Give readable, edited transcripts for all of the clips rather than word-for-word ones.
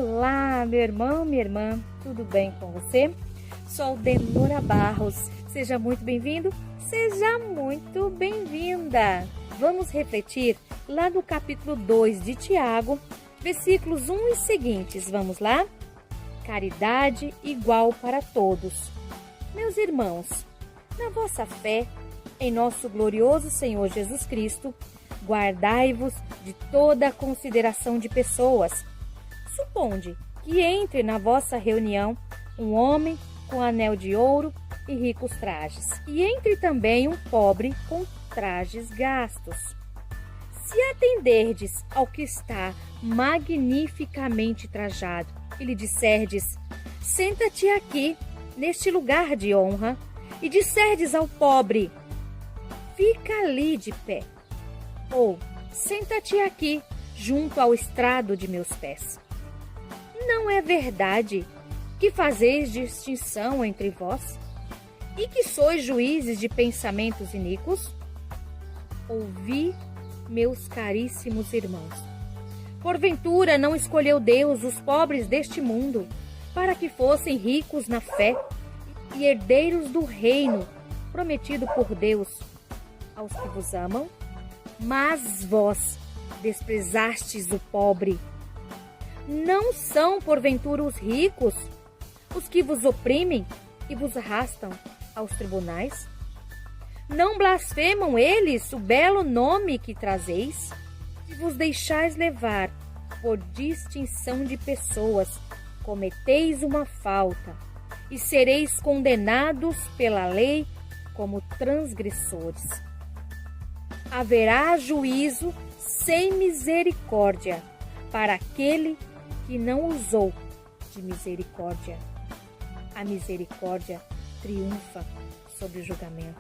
Olá, meu irmão, minha irmã, tudo bem com você? Sou Denora Barros, seja muito bem-vindo, seja muito bem-vinda. Vamos refletir lá no capítulo 2 de Tiago, versículos 1 e seguintes, vamos lá? Caridade igual para todos. Meus irmãos, na vossa fé, em nosso glorioso Senhor Jesus Cristo, guardai-vos de toda a consideração de pessoas. Suponde que entre na vossa reunião um homem com anel de ouro e ricos trajes, e entre também um pobre com trajes gastos. Se atenderdes ao que está magnificamente trajado e lhe disserdes, senta-te aqui, neste lugar de honra, e disserdes ao pobre, fica ali de pé, ou senta-te aqui, junto ao estrado de meus pés. Não é verdade que fazeis distinção entre vós e que sois juízes de pensamentos iníquos? Ouvi, meus caríssimos irmãos. Porventura não escolheu Deus os pobres deste mundo para que fossem ricos na fé e herdeiros do reino prometido por Deus aos que vos amam? Mas vós desprezastes o pobre. Não são, porventura, os ricos os que vos oprimem e vos arrastam aos tribunais? Não blasfemam eles o belo nome que trazeis? Se vos deixais levar por distinção de pessoas, cometeis uma falta e sereis condenados pela lei como transgressores. Haverá juízo sem misericórdia para aquele que não usou de misericórdia. A misericórdia triunfa sobre o julgamento.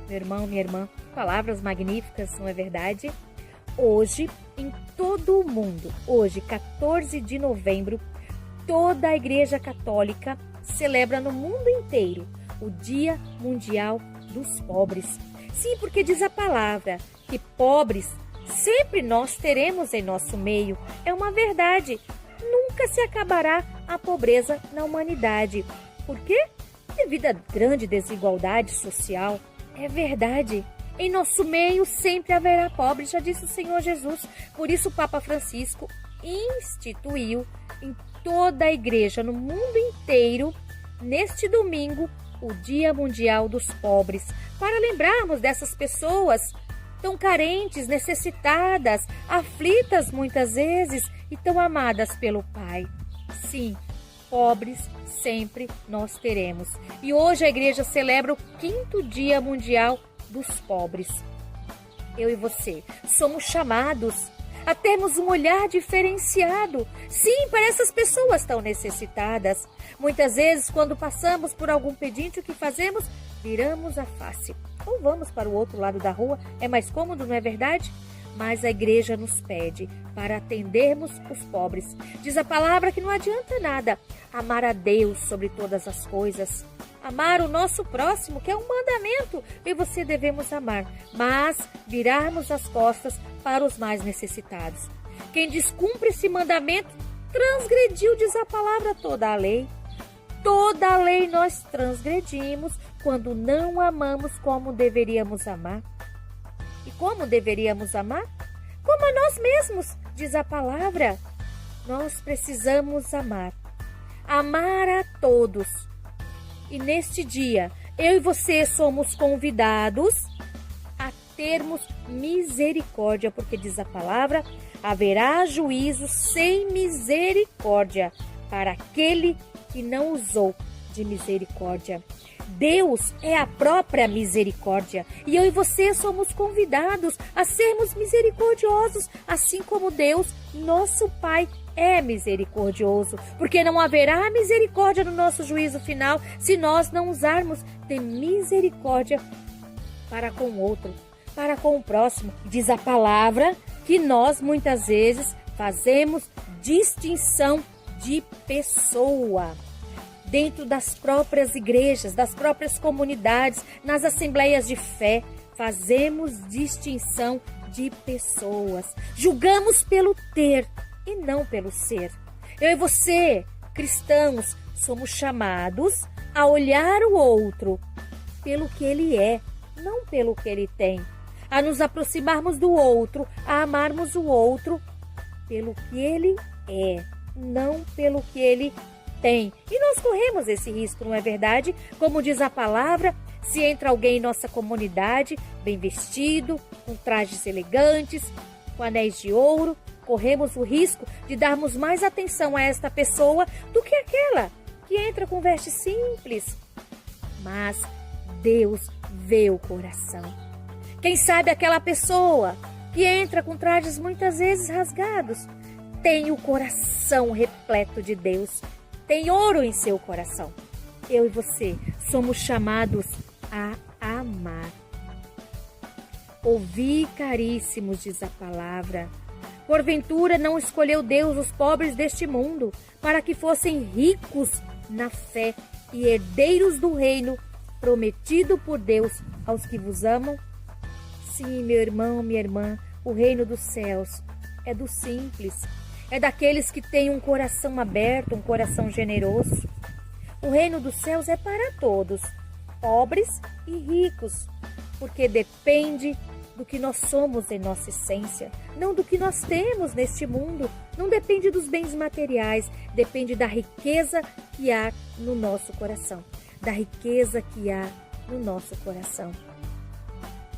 Meu irmão, minha irmã, palavras magníficas, não é verdade? Hoje, em todo o mundo, hoje, 14 de novembro, toda a Igreja Católica celebra no mundo inteiro o Dia Mundial dos Pobres. Sim, porque diz a palavra que pobres sempre nós teremos em nosso meio. É uma verdade. Nunca se acabará a pobreza na humanidade. Por quê? Devido à grande desigualdade social. É verdade. Em nosso meio sempre haverá pobres, já disse o Senhor Jesus. Por isso o Papa Francisco instituiu em toda a igreja, no mundo inteiro, neste domingo, o Dia Mundial dos Pobres, para lembrarmos dessas pessoas tão carentes, necessitadas, aflitas muitas vezes e tão amadas pelo Pai. Sim, pobres sempre nós teremos. E hoje a igreja celebra o 5º Dia Mundial dos Pobres. Eu e você somos chamados a termos um olhar diferenciado, sim, para essas pessoas tão necessitadas. Muitas vezes, quando passamos por algum pedinte, o que fazemos? Viramos a face. Ou vamos para o outro lado da rua, é mais cômodo, não é verdade? Mas a igreja nos pede para atendermos os pobres. Diz a palavra que não adianta nada amar a Deus sobre todas as coisas. Amar o nosso próximo, que é um mandamento, e você devemos amar, mas virarmos as costas para os mais necessitados. Quem descumpre esse mandamento transgrediu, diz a palavra, toda a lei. Toda a lei nós transgredimos quando não amamos como deveríamos amar. E como deveríamos amar? Como a nós mesmos, diz a palavra. Nós precisamos amar. Amar a todos. E neste dia, eu e você somos convidados a termos misericórdia, porque diz a palavra, haverá juízo sem misericórdia para aquele que não usou de misericórdia. Deus é a própria misericórdia e eu e você somos convidados a sermos misericordiosos, assim como Deus, nosso Pai, é misericordioso, porque não haverá misericórdia no nosso juízo final se nós não usarmos de misericórdia para com o outro, para com o próximo. Diz a palavra que nós muitas vezes fazemos distinção de pessoa. Dentro das próprias igrejas, das próprias comunidades, nas assembleias de fé, fazemos distinção de pessoas. Julgamos pelo ter e não pelo ser. Eu e você, cristãos, somos chamados a olhar o outro pelo que ele é, não pelo que ele tem. A nos aproximarmos do outro, a amarmos o outro pelo que ele é, não pelo que ele tem. E nós corremos esse risco, não é verdade? Como diz a palavra, se entra alguém em nossa comunidade, bem vestido, com trajes elegantes, com anéis de ouro, corremos o risco de darmos mais atenção a esta pessoa do que aquela que entra com veste simples. Mas Deus vê o coração. Quem sabe aquela pessoa que entra com trajes muitas vezes rasgados tem o coração repleto de Deus, tem ouro em seu coração. Eu e você somos chamados a amar. Ouvi, caríssimos, diz a palavra. Porventura não escolheu Deus os pobres deste mundo para que fossem ricos na fé e herdeiros do reino prometido por Deus aos que vos amam? Sim, meu irmão, minha irmã, o reino dos céus é do simples, é daqueles que têm um coração aberto, um coração generoso. O reino dos céus é para todos, pobres e ricos, porque depende do que nós somos em nossa essência, não do que nós temos neste mundo. Não depende dos bens materiais, depende da riqueza que há no nosso coração, da riqueza que há no nosso coração.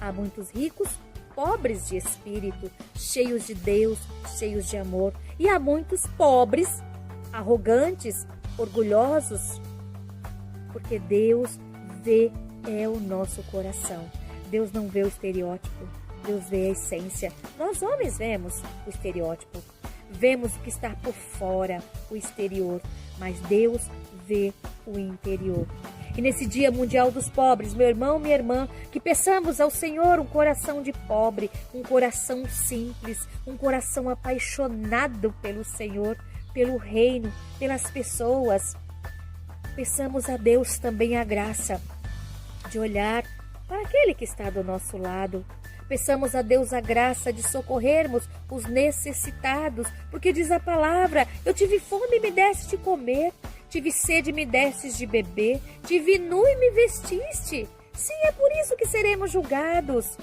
Há muitos ricos, pobres de espírito, cheios de Deus, cheios de amor, e há muitos pobres, arrogantes, orgulhosos, porque Deus vê o nosso coração. Deus não vê o estereótipo, Deus vê a essência. Nós homens vemos o estereótipo, vemos o que está por fora, o exterior, mas Deus vê o interior. E nesse Dia Mundial dos Pobres, meu irmão, minha irmã, que peçamos ao Senhor um coração de pobre, um coração simples, um coração apaixonado pelo Senhor, pelo reino, pelas pessoas. Peçamos a Deus também a graça de olhar para aquele que está do nosso lado. Peçamos a Deus a graça de socorrermos os necessitados, porque diz a palavra: eu tive fome e me deste de comer, tive sede e me destes de beber, tive nu e me vestiste. Sim, é por isso que seremos julgados,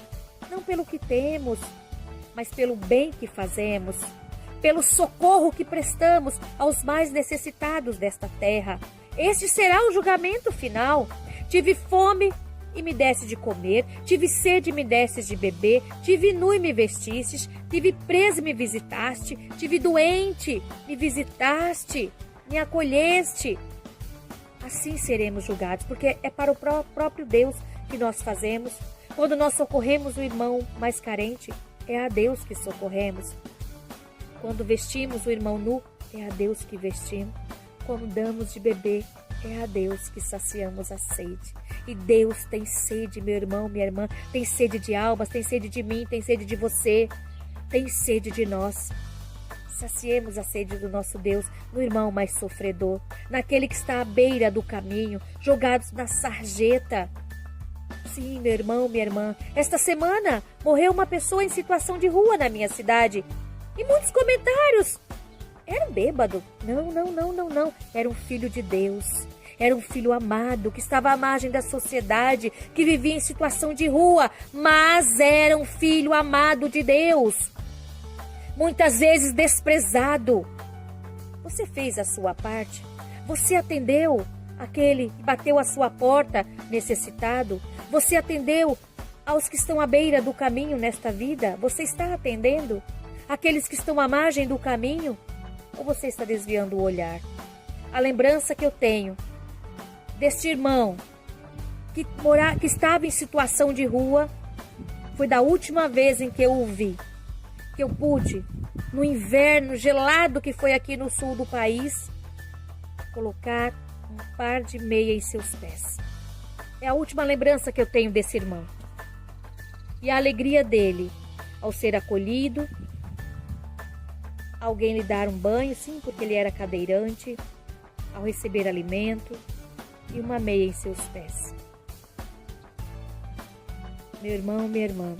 não pelo que temos, mas pelo bem que fazemos, pelo socorro que prestamos aos mais necessitados desta terra. Este será o julgamento final. Tive fome e me deste de comer, tive sede e me destes de beber, tive nu e me vestistes, tive preso e me visitaste, tive doente, me visitaste, me acolheste. Assim seremos julgados, porque é para o próprio Deus que nós fazemos. Quando nós socorremos o irmão mais carente, é a Deus que socorremos. Quando vestimos o irmão nu, é a Deus que vestimos. Quando damos de beber, é a Deus que saciamos a sede. E Deus tem sede, meu irmão, minha irmã, tem sede de almas, tem sede de mim, tem sede de você, tem sede de nós. Saciemos a sede do nosso Deus no irmão mais sofredor, naquele que está à beira do caminho, jogados na sarjeta. Sim, meu irmão, minha irmã, esta semana morreu uma pessoa em situação de rua na minha cidade. E muitos comentários. Era um bêbado. Não. Era um filho de Deus. Era um filho amado, que estava à margem da sociedade, que vivia em situação de rua, mas era um filho amado de Deus. Muitas vezes desprezado. Você fez a sua parte? Você atendeu aquele que bateu a sua porta necessitado? Você atendeu aos que estão à beira do caminho nesta vida? Você está atendendo aqueles que estão à margem do caminho? Ou você está desviando o olhar? A lembrança que eu tenho deste irmão que estava em situação de rua foi da última vez em que eu o vi, que eu pude, no inverno gelado que foi aqui no sul do país, colocar um par de meia em seus pés. É a última lembrança que eu tenho desse irmão. E a alegria dele ao ser acolhido, alguém lhe dar um banho, sim, porque ele era cadeirante, ao receber alimento e uma meia em seus pés. Meu irmão, minha irmã,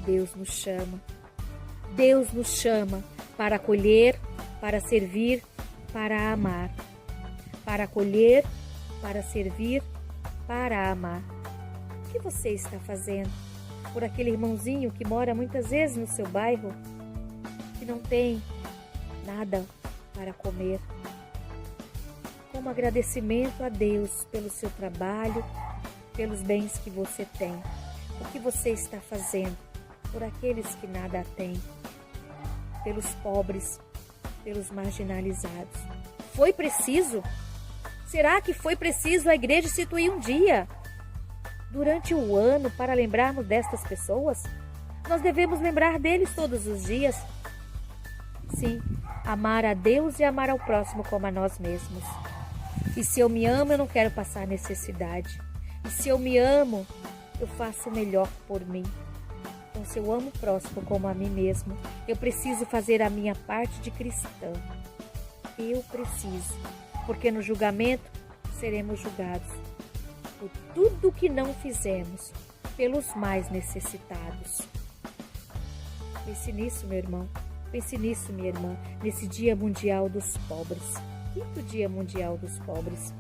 Deus nos chama para acolher para servir, para amar, para acolher, para servir, para amar. O que você está fazendo por aquele irmãozinho que mora muitas vezes no seu bairro, que não tem nada para comer? Como agradecimento a Deus pelo seu trabalho, pelos bens que você tem. O que você está fazendo por aqueles que nada têm, pelos pobres, pelos marginalizados? Foi preciso? Será que foi preciso a igreja instituir um dia durante o ano para lembrarmos destas pessoas? Nós devemos lembrar deles todos os dias. Sim, amar a Deus e amar ao próximo como a nós mesmos. E se eu me amo, eu não quero passar necessidade. E se eu me amo, eu faço o melhor por mim. Então, se eu amo o próximo como a mim mesmo, eu preciso fazer a minha parte de cristã. Eu preciso, porque no julgamento seremos julgados por tudo que não fizemos pelos mais necessitados. Pense nisso, meu irmão. Pense nisso, minha irmã, nesse Dia Mundial dos Pobres. Quinto Dia Mundial dos Pobres.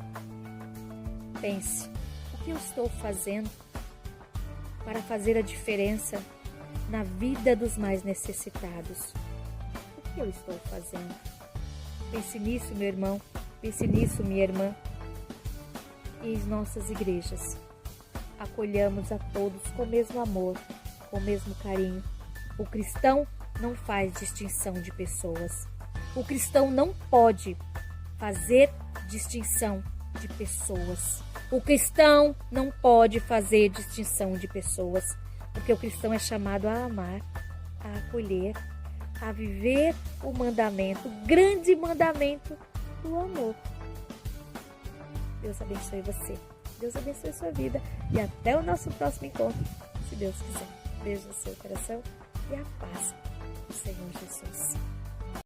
Pense, o que eu estou fazendo para fazer a diferença na vida dos mais necessitados? O que eu estou fazendo? Pense nisso, meu irmão. Pense nisso, minha irmã. E em nossas igrejas, acolhamos a todos com o mesmo amor, com o mesmo carinho. O cristão não faz distinção de pessoas. O cristão não pode fazer distinção de pessoas. O cristão não pode fazer distinção de pessoas, porque o cristão é chamado a amar, a acolher, a viver o mandamento, o grande mandamento do amor. Deus abençoe você. Deus abençoe sua vida. E até o nosso próximo encontro, se Deus quiser. Beijo no seu coração e a paz do Senhor Jesus.